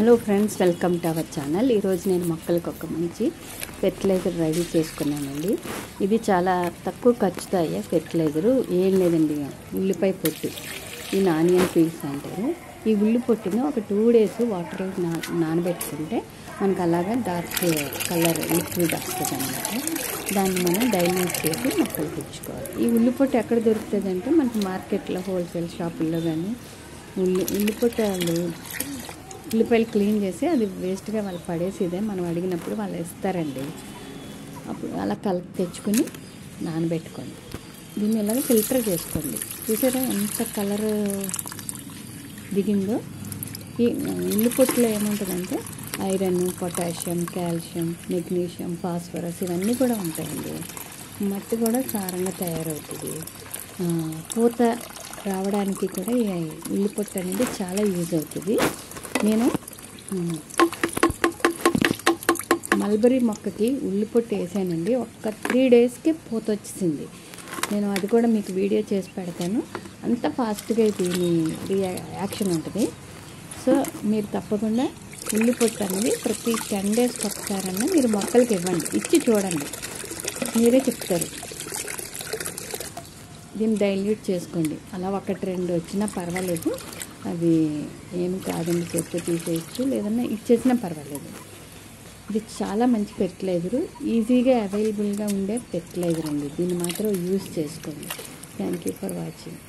Hello friends, welcome to our channel. ఈరోజు నేను మొక్కలకు ఒక మంచి ఫెర్టిలైజర్ రెడీ చేసుకున్నానండి. ఇది చాలా తక్కువ ఖర్చుతో అయ్యే ఫెర్టిలైజరు. ఏం లేదండి, ఉల్లిపాయ పొట్టు, ఈ ఆనియన్ పీల్స్ అంటారు. ఈ ఉల్లి పొట్టును ఒక 2 days వాటర్లో నానబెట్టుకుంటే మనకు అలాగా డార్క్ కలర్ లిక్విడ్ వస్తుంది అన్నమాట. దాన్ని మనం డైల్యూట్ చేసి మొక్కలు తెచ్చుకోవాలి. ఈ ఉల్లి పొట్టు ఎక్కడ దొరుకుతుంది అంటే మనకి మార్కెట్లో, హోల్సేల్ షాపుల్లో కానీ ఉల్లిపాయలు క్లీన్ చేసి అది వేస్ట్గా వాళ్ళు పడేసిదే మనం అడిగినప్పుడు వాళ్ళు ఇస్తారండి. అప్పుడు అలా తెచ్చుకుని నానబెట్టుకోండి. దీన్ని ఇలాగ ఫిల్టర్ చేసుకోండి. చూసారా ఎంత కలర్ దిగిందో. ఈ ఉల్లి పొట్టులో ఏముంటుందంటే iron, potassium, calcium, magnesium, phosphorus ఇవన్నీ కూడా ఉంటాయండి. మట్టి కూడా సారంగా తయారవుతుంది. పూత రావడానికి కూడా ఈ ఉల్లి పొట్టు అనేది చాలా యూజ్ అవుతుంది. నేను మల్బరీ మొక్కకి ఉల్లి పొట్టు వేసానండి. ఒక్క 3 daysకి పూత వచ్చేసింది. నేను అది కూడా మీకు వీడియో చేసి పెడతాను. అంత ఫాస్ట్గా దీని రియాక్షన్ ఉంటుంది. సో మీరు తప్పకుండా ఉల్లి పొట్టు అనేది ప్రతి 10 daysకి ఒకసారన్నా మీరు మొక్కలకి ఇవ్వండి. ఇచ్చి చూడండి, మీరే చెప్తారు. దీన్ని డైల్యూట్ చేసుకోండి. అలా 1-2 వచ్చినా పర్వాలేదు, అది ఏమి కాదండి, చెప్తే తీసేయచ్చు, లేదన్నా ఇచ్చేసినా పర్వాలేదు. ఇది చాలా మంచి ఫెర్టిలైజరు, ఈజీగా అవైలబుల్గా ఉండే ఫెర్టిలైజర్ అండి. దీన్ని మాత్రం యూజ్ చేసుకోండి. Thank you for watching.